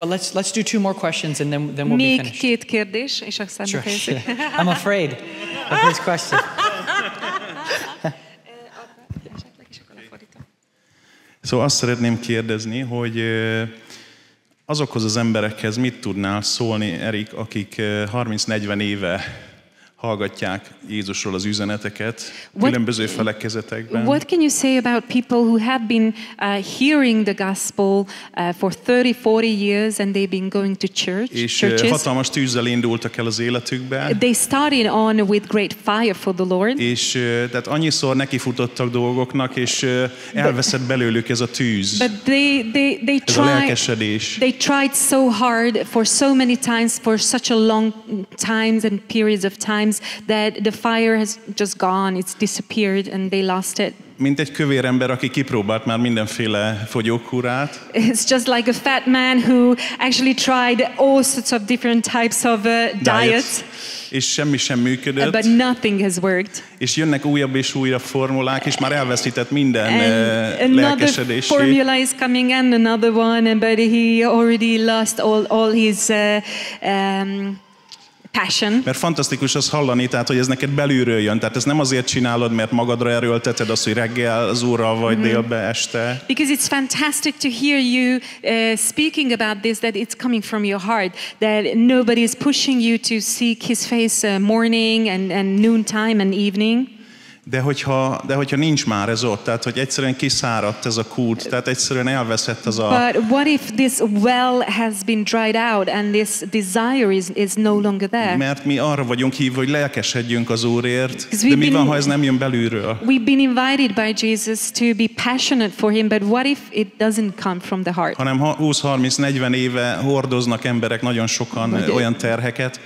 Let's do two more questions and then we'll be Még finished. két kérdés, és aztán befejezzük. I'm afraid of this question. Szóval azt szeretném kérdezni, hogy azokhoz az emberekhez mit tudnál szólni, Erik, akik 30-40 éve hallgatják Jézusról az üzeneteket különböző felekezetekben. What can you say about people who have been hearing the gospel for 30-40 years and they've been going to És churches? hatalmas tűzzel indultak el az életükbe. They started on with great fire for the Lord. És tehát annyiszor nekifutottak dolgoknak, és elveszett belőlük ez a tűz. But they ez a lelkesedés. They tried so hard for so many times, for such a long times and periods of times that the fire has just gone, it's disappeared and they lost it. Mint egy kövér ember, aki kipróbált már mindenféle fogyókúrát. It's just like a fat man who actually tried all sorts of different types of diets. És semmi sem működött. But nothing has worked. És jönnek újabb és újabb formulák, és már elveszített minden lelkesedését. Another formula is coming and another one, but he already lost all his passion. Mert fantasztikus az hallani, tehát, hogy ez neked belülről jön. Tehát ez nem azért csinálod, mert magadra erőlteted azt, hogy reggel az Úrral vagy délbe este. Because it's fantastic to hear you speaking about this, that it's coming from your heart, that nobody is pushing you to seek his face morning and noontime and evening. De hogyha nincs már ez ott, tehát hogy egyszerűen kiszáradt ez a kút, tehát egyszerűen elveszett az a... But what if this well has been dried out and this desire is no longer there? Mert mi arra vagyunk hívva, hogy lelkesedjünk az Úrért, de mi van, ha ez nem jön belülről? We've been invited by Jesus to be passionate for him, but what if it doesn't come from the heart? Hanem 20-30-40 éve hordoznak emberek nagyon sokan olyan terheket,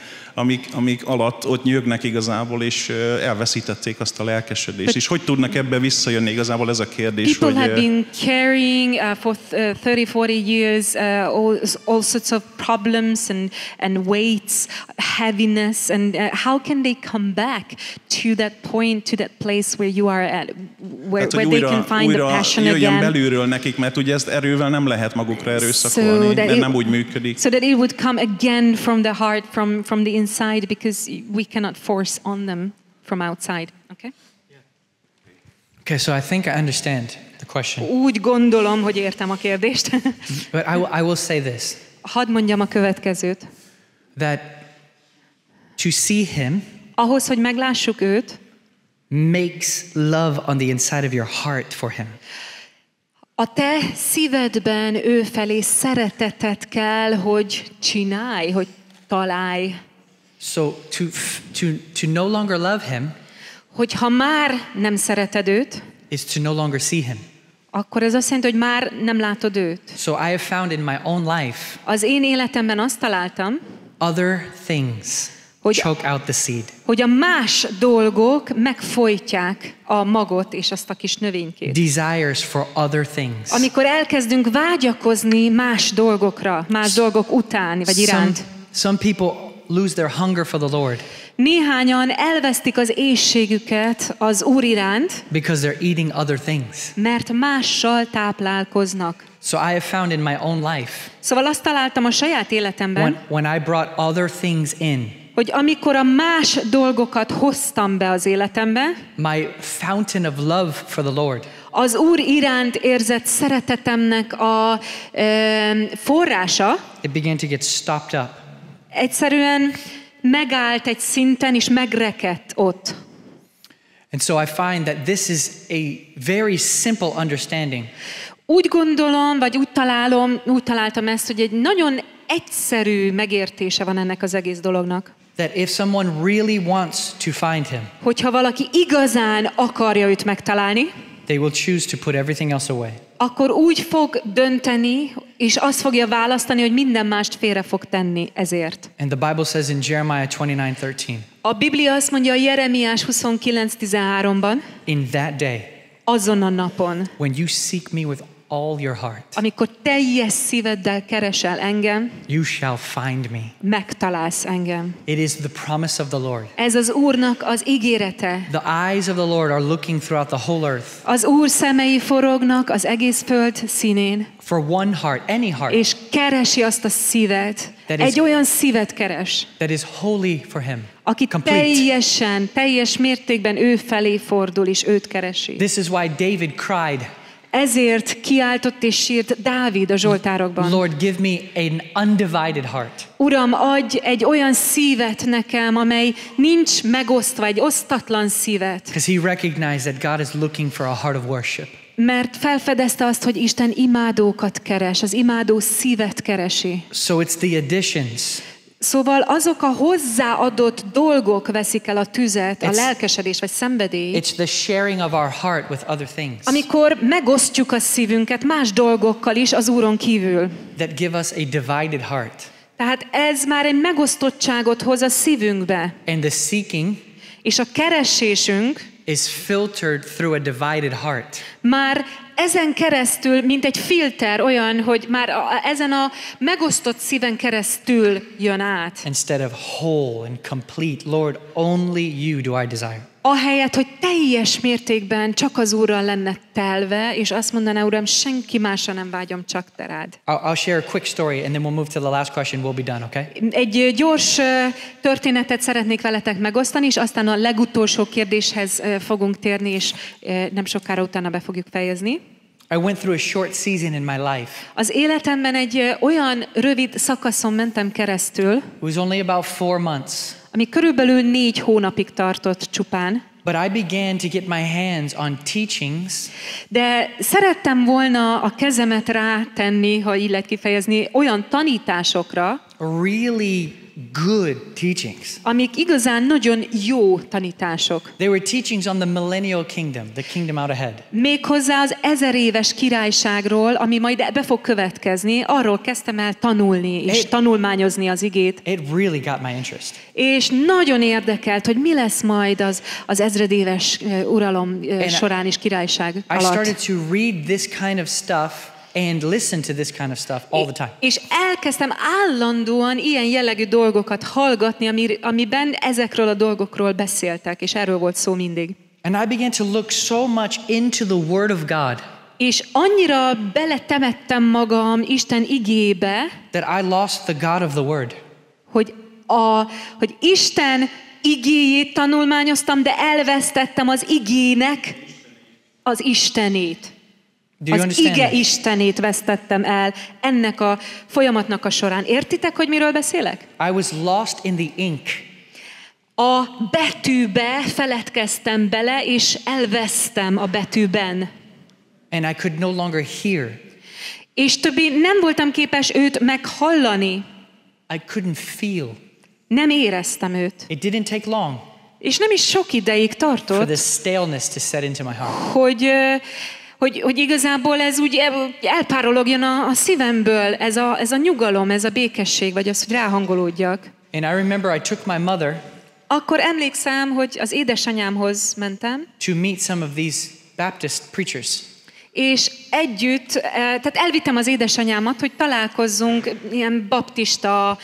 amik alatt ott nyögnek igazából, és elveszítették azt a lelkesedést. És hogy tudnak ebbe visszajönni igazából ez a kérdés, people hogy... have been carrying for 30-40 years all sorts of problems and weights, heaviness, and how can they come back to that point, to that place where you are at, where they can find the passion again. Jöjjön belülről nekik, mert ugye ezt erővel nem lehet magukra erőszakolni, de nem úgy működik. So that it would come again from the heart, from the inside, because we cannot force on them from outside. Okay? Okay, so I think I understand the question. Úgy gondolom, hogy értem a kérdést. But I will say this. Hadd mondjam a következőt. That to see him ahhoz, hogy meglássuk őt, makes love on the inside of your heart for him. A te szívedben ő felé szeretetet kell, hogy csinálj, hogy találj. So to no longer love him, hogyha már nem szereted őt, is to no longer see him. akkor ez azt jelenti, hogy már nem látod őt. So I have found in my own life az én életemben azt találtam, other things choke out the seed. Hogy a más dolgok megfojtják a magot és azt a kis növénykét. Desires for other things. Amikor elkezdünk vágyakozni más dolgokra, más dolgok után vagy iránt. Some people lose their hunger for the Lord. Néhányan elvesztik az éhségüket az Úr iránt, because they're eating other things. Mert mással táplálkoznak. So I have found in my own life. Szóval azt találtam a saját életemben, when I brought other things in, hogy amikor a más dolgokat hoztam be az életembe, my fountain of love for the Lord, az Úr iránt érzett szeretetemnek a forrása, it began to get stopped up. Egyszerűen megállt egy szinten és megrekedt ott. And so I find that this is a very simple understanding. Úgy gondolom, vagy úgy találtam ezt, hogy egy nagyon egyszerű megértése van ennek az egész dolognak. That if someone really wants to find him, hogyha valaki igazán akarja őt megtalálni, they will choose to put everything else away. Akkor úgy fog dönteni, és azt fogja választani, hogy minden mást félre fog tenni ezért. And the Bible says in Jeremiah 29:13. A Biblia azt mondja Jeremiás 29:13-ban. In that day, azon a napon, when you seek me with all your heart, amikor teljes szíveddel keresel engem, you shall find me. megtalálsz engem. It is the promise of the Lord. Ez az Úrnak az ígérete. The eyes of the Lord are looking throughout the whole earth Az Úr szemei forognak az egész föld színén, for one heart, any heart, és keresi azt a szívet. Egy olyan szívet keres, that is holy for him, aki complete. teljes mértékben ő felé fordul, és őt keresi. This is why David cried, Ezért kiáltott és sírt Dávid a Zsoltárokban. Lord, give me an undivided heart. Uram, adj egy olyan szívet nekem, amely nincs megosztva, egy osztatlan szívet. Because he recognized that God is looking for a heart of worship. Mert felfedezte azt, hogy Isten imádókat keres, az imádó szívet keresi. So it's the additions. Szóval azok a hozzáadott dolgok veszik el a tüzet, a lelkesedés vagy szenvedély. It's the sharing of our heart with other things Amikor megosztjuk a szívünket más dolgokkal is az Úron kívül. that give us a divided heart. Tehát ez már egy megosztottságot hoz a szívünkbe. And the seeking És a keresésünk is filtered through a divided heart. már ezen keresztül, mint egy filter olyan, hogy már ezen a megosztott szíven keresztül jön át. Instead of whole and complete, Lord, only you do I desire. Ahelyett, hogy teljes mértékben csak az Úrral lenne telve, és azt mondaná, Uram, senki másra nem vágyom, csak te rád. I'll share a quick story and then we'll move to the last question. We'll be done, okay? Egy gyors történetet szeretnék veletek megosztani, és aztán a legutolsó kérdéshez fogunk térni, és nem sokára utána be fogjuk fejezni. I went through a short season in my life. Az életemben egy olyan rövid szakaszon mentem keresztül, It was only about 4 months. ami körülbelül 4 hónapig tartott csupán. But I began to get my hands on teachings De szerettem volna a kezemet rátenni, ha így lehet kifejezni, olyan tanításokra, really good teachings. amik igazán nagyon jó tanítások. They were teachings on the millennial kingdom, the kingdom out ahead. Méghozzá az 1000 éves királyságról, ami majd be fog következni, arról kezdtem el tanulni és tanulmányozni az igét. It really got my interest. És nagyon érdekelt, hogy mi lesz majd az ezredéves uralom során és királyság I alatt. started to read this kind of stuff and listen to this kind of stuff all the time. És elkezdtem állandóan ilyen jellegű dolgokat hallgatni, amiben ezekről a dolgokról beszéltek, és erről volt szó mindig. And I began to look so much into the Word of God És annyira beletemettem magam Isten igébe, that I lost the God of the Word. hogy Isten igéjét tanulmányoztam, de elvesztettem az igének az Istenét. Do you Az understand ige that? Istenét vesztettem el ennek a folyamatnak a során. Értitek, hogy miről beszélek? I was lost in the ink. A betűbe feledkeztem bele, és elvesztem a betűben. And I could no longer hear. És többé nem voltam képes őt meghallani. I couldn't feel. Nem éreztem őt. It didn't take long És nem is sok ideig for tartott, the staleness to set into my heart. hogy igazából ez úgy elpárologjon a szívemből, ez a nyugalom, ez a békesség, vagy az, hogy ráhangolódjak. And I remember I took my mother Akkor emlékszem, hogy az édesanyámhoz mentem, to meet some of these Baptist preachers. és együtt, tehát elvittem az édesanyámat, hogy találkozzunk ilyen baptista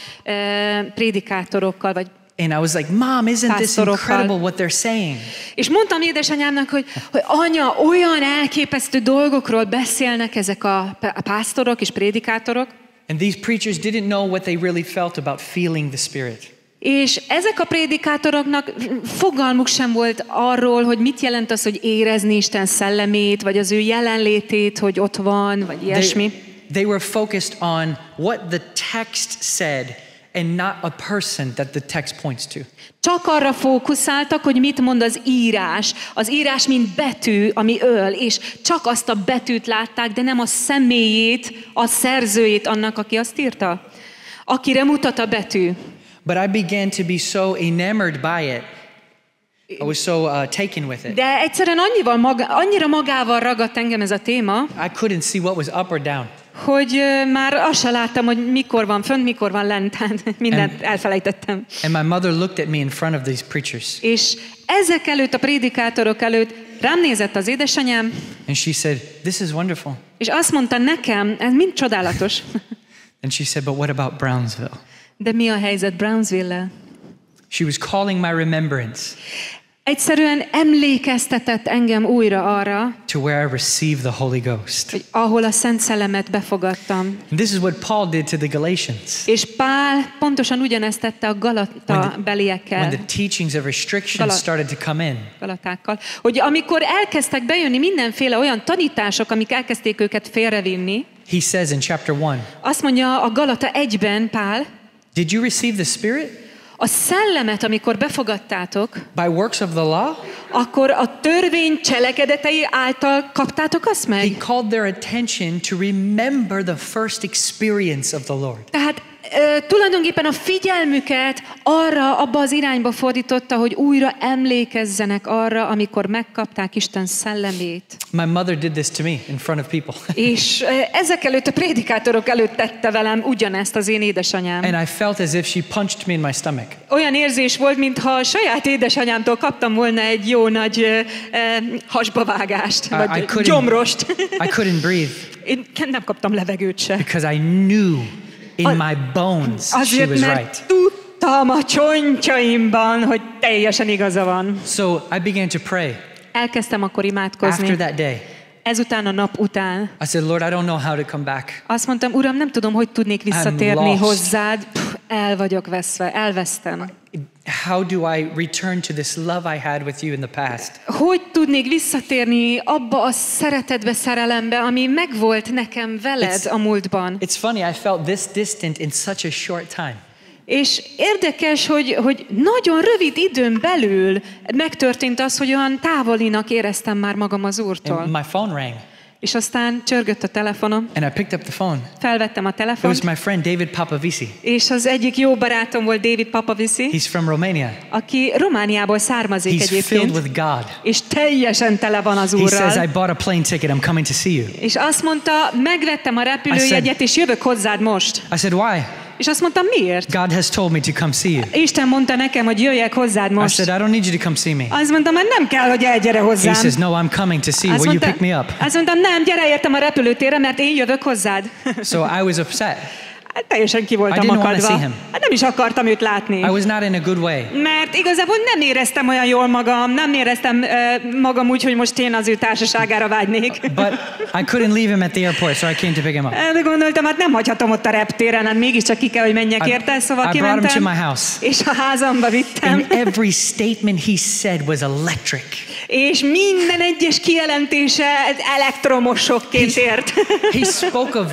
prédikátorokkal, vagy And I was like, Mom, isn't this Pásztorokkal. incredible what they're saying? és mondtam édesanyámnak, hogy anya, olyan elképesztő dolgokról beszélnek ezek a pásztorok és prédikátorok, And these preachers didn't know what they really felt about feeling the Spirit. és ezek a prédikátoroknak fogalmuk sem volt arról, hogy mit jelent az, hogy érezni Isten szellemét, vagy az ő jelenlétét, hogy ott van, vagy ilyesmi. They were focused on what the text said and not a person that the text points to. Csak arra fókuszáltak, hogy mit mond az írás mint betű, ami öl, és csak azt a betűt látták, de nem a személyét, a szerzőjét annak, aki azt írta, akire mutat a betű. But I began to be so enamored by it. I was so taken with it. De egyszerűen annyira magával ragadt engem ez a téma, I couldn't see what was up or down. hogy már azt se láttam, hogy mikor van fönt, mikor van lent, tehát mindent elfelejtettem. And my mother looked at me in front of these preachers. És ezek előtt, a prédikátorok előtt rám nézett az édesanyám, and she said, "This is wonderful." és azt mondta nekem, ez mind csodálatos, And she said, "But what about Brownsville?" de mi a helyzet Brownsville-lel? She was calling my remembrance Egyszerűen emlékeztetett engem újra arra, to where I received the Holy Ghost. hogy ahol a Szent Szellemet befogadtam. And this is what Paul did to the Galatians. És Pál pontosan ugyanezt tette a Galata When beliekkel, the teachings of restriction started to come in, Galatákkal, hogy amikor elkezdtek bejönni mindenféle olyan tanítások, amik elkezdték őket félrevinni, he says in chapter 1, azt mondja a Galata 1-ben Pál, "Did you receive the Spirit a szellemet, amikor befogadtátok, by works of the law?" akkor a törvény cselekedetei által kaptátok azt He meg? called their attention to remember the first experience of the Lord. Tehát tulajdonképpen a figyelmüket abba az irányba fordította, hogy újra emlékezzenek arra, amikor megkapták Isten szellemét. My mother did this to me in front of people. És ezek előtt a prédikátorok előtt tette velem ugyanezt az én édesanyám. And I felt as if she punched me in my stomach. Olyan érzés volt, mintha a saját édesanyámtól kaptam volna egy jó nagy hasbavágást, vagy gyomrost. I couldn't breathe Én nem kaptam levegőt se. because I knew in my bones she Azért, was mert right. tudtam a csontjaimban, hogy teljesen igaza van. So I began to pray Elkezdtem akkor after imádkozni. that day. Ezután a nap után I said, "Lord, I don't know how to come back. azt mondtam, Uram, nem tudom, hogy tudnék visszatérni lost. hozzád. El vagyok veszve, elvesztem. How do I return to this love I had with you in the past?" Hogy tudnék visszatérni abba a szeretetbe, szerelembe, ami megvolt nekem veled a múltban? It's funny, I felt this distant in such a short time. És érdekes, hogy nagyon rövid időn belül megtörtént az, hogy olyan távolinak éreztem már magam az Úrtól. And my phone rang, És aztán csörgött a telefonom, and I picked up the phone. felvettem a It was telefont, my friend David Papavisi. és az egyik jó barátom volt David Papavisi, He's from Romania. aki Romániából származik He's filled egyébként, with God. és teljesen tele van az He says, "I Úrral. bought a plane ticket. I'm coming to see you." És azt mondta, megvettem a repülőjegyet, és jövök hozzád most. I said, "Why?" És azt mondtam, miért? God has told me to come see you. Isten mondta nekem, hogy jöjjek hozzád I most. said, "I don't need you to come see me." Azt mondtam, hogy nem kell, hogy elgyere He hozzám. says, "No, I'm coming to see you. Will you pick me up?" Azt mondtam, nem, gyere értem a repülőtérre, mert én jövök hozzád. So I was upset. Hát teljesen ki I voltam didn't wanna akadva. see him. Hát nem is akartam őt látni. I was not in a good way. Mert igazából nem éreztem olyan jól magam, nem éreztem magam úgy, hogy most én az ő társaságára vágynék. But I couldn't leave him at the airport, so I came to pick him up. De gondoltam, hát nem hagyhatom ott a reptéren, hát mégiscsak ki kell, hogy menjek érte, szóval I brought him to kimentem. my house. És a házamba vittem. And every statement he said was electric. És minden egyes kijelentése elektromosokként ért. He spoke of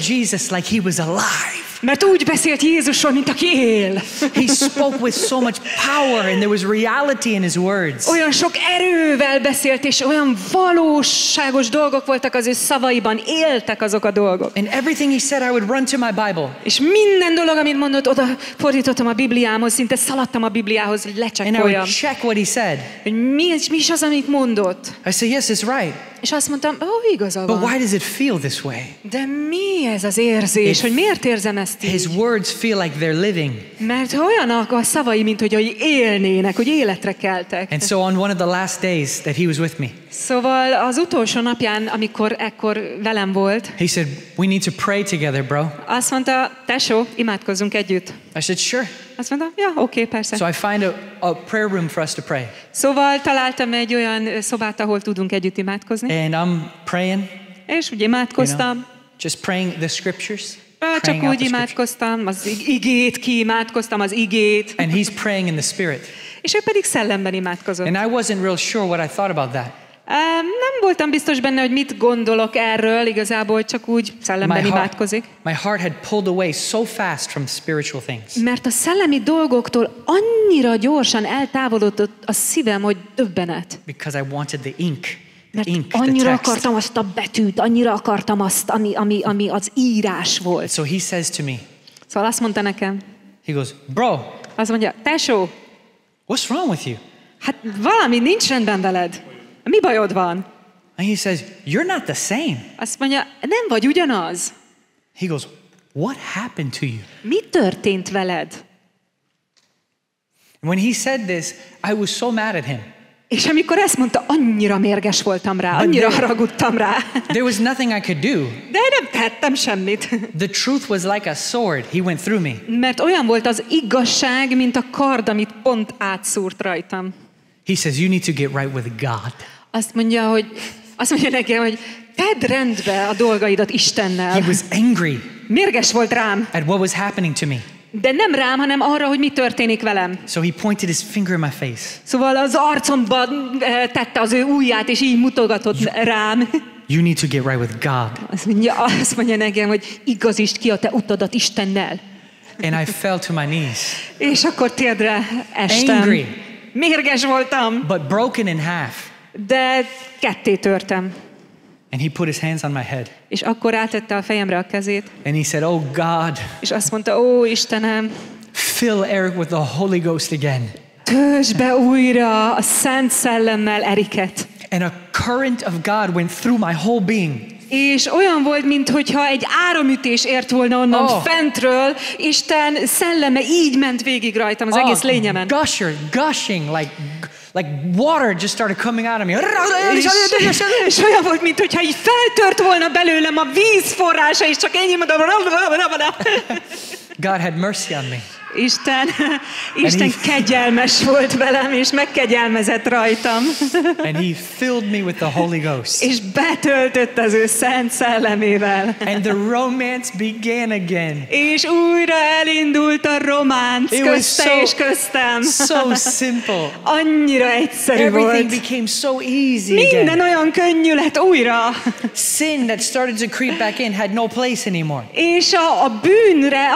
Jesus like he was alive. Mert úgy beszélt Jézusról, mint aki él. He spoke with so much power and there was reality in his words. Olyan sok erővel beszélt, és olyan valóságos dolgok voltak az ő szavaiban, éltek azok a dolgok. And everything he said, I would run to my Bible. És minden dolog, amit mondott, oda fordítottam a Bibliámhoz, szinte szaladtam a Bibliához, hogy And I lecsekkoljam. would check what he said. Hogy mi is az, amit mondott. I said, "Yes, it's right. És azt mondtam, igaza But van. why does it feel this way?" De mi ez az érzés, hogy miért érzem ezt His így? words feel like they're living. Mert olyanak a szavai, mint hogy élnének, hogy életre keltek. And so on one of the last days that he was with me, Szóval az utolsó napján, amikor ekkor velem volt, he said, "We need to pray together, bro." azt mondta, tesó, imádkozzunk együtt. I said, "Sure." Azt mondta, ja, oké, persze. So I find a prayer room for us to pray. Szóval találtam egy olyan szobát, ahol tudunk együtt imádkozni. And I'm praying, És úgy imádkoztam. just praying the scriptures. Csak praying out úgy the scriptures. imádkoztam, az igét kiimádkoztam, az igét. And he's praying in the spirit. És ő pedig szellemben imádkozott. And I wasn't real sure what I thought about that. Nem voltam biztos benne, hogy mit gondolok erről, igazából csak úgy szellemben imádkozik. My heart had pulled away so fast from spiritual things. Mert a szellemi dolgoktól annyira gyorsan eltávolodott a szívem, hogy döbbenet. Because I wanted the ink. Mert The annyira text. akartam azt a betűt, annyira akartam azt, ami az írás volt. So he says to me, Szóval azt mondta nekem, he goes, "Bro, azt mondja, tesó, what's wrong with you?" hát valami nincs rendben veled. Mi bajod van? And he says, "You're not the same." Azt mondja, nem vagy ugyanaz. He goes, "What happened to you?" Mi történt veled? When he said this, I was so mad at him. És amikor ezt mondta, annyira mérges voltam rá, annyira haragudtam rá. There was nothing I could do. De nem tehettem semmit. The truth was like a sword. He went through me. Mert olyan volt az igazság, mint a kard, amit pont átszúrt rajtam. He says, you need to get right with God. Azt mondja nekem, hogy tedd rendbe a dolgaidat Istennel. He was angry Mérges volt rám. at what was happening to me. De nem rám, hanem arra, hogy mi történik velem. So he pointed his finger in my face. Szóval az arcomba tette az ő ujját, és így mutogatott rám. You need to get right with God. Azt mondja nekem, hogy igazítsd ki a te utadat Istennel. And I fell to my knees. És akkor térdre estem. Angry. Mérges voltam, But broken in half. de ketté törtem. And he put his hands on my head. És akkor rátette a fejemre a kezét, And he said, oh God, és azt mondta, ó Istenem, fill Eric with the Holy Ghost again. töltsd be újra a Szent Szellemmel Eriket. And a current of God went through my whole being. És olyan volt, mintha egy áramütés ért volna onnan fentről, Isten szelleme így ment végig rajtam, az egész lényemen. Gushing, like water just started coming out of me. És olyan volt, mintha így feltört volna belőlem a víz forrása, és csak ennyi mondom. God had mercy on me. Isten kegyelmes volt velem, és megkegyelmezett rajtam. And he filled me with the Holy Ghost. És betöltött az ő szent szellemével. And the romance began again. És újra elindult a románc közte és köztem. So simple. Annyira egyszerű volt. Everything became so easy Minden again. olyan könnyű lett újra. Sin that started to creep back in had no place anymore. És a bűnre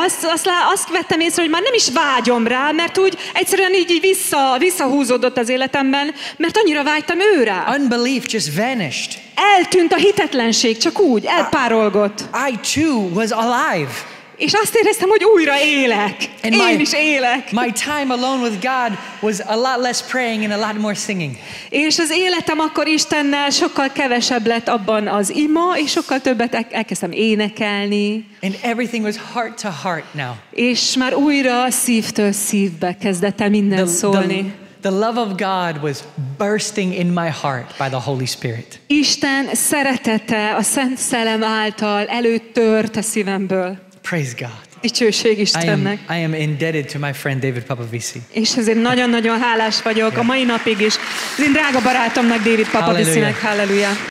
azt vettem észre, hogy már nem is vágyom rá, mert úgy egyszerűen így visszahúzódott az életemben, mert annyira vágytam őrá. Unbelief just vanished. Eltűnt a hitetlenség, csak úgy, elpárolgott. I too was alive. És azt éreztem, hogy újra élek. And Én is élek. My time alone with God was a lot less praying and a lot more singing. És az életem akkor Istennel sokkal kevesebb lett abban az ima, és sokkal többet elkezdtem énekelni. And everything was heart to heart now. És már újra szívtől szívbe kezdett el minden szólni. The love of God was bursting in my heart by the Holy Spirit. Isten szeretete a Szent Szellem által előtört a szívemből. Praise God. Dicsőség Istennek. I am indebted to my friend David Papavisi. És ezért nagyon-nagyon hálás vagyok a mai napig is az én drága barátomnak, David Papaviszinek. Halleluja.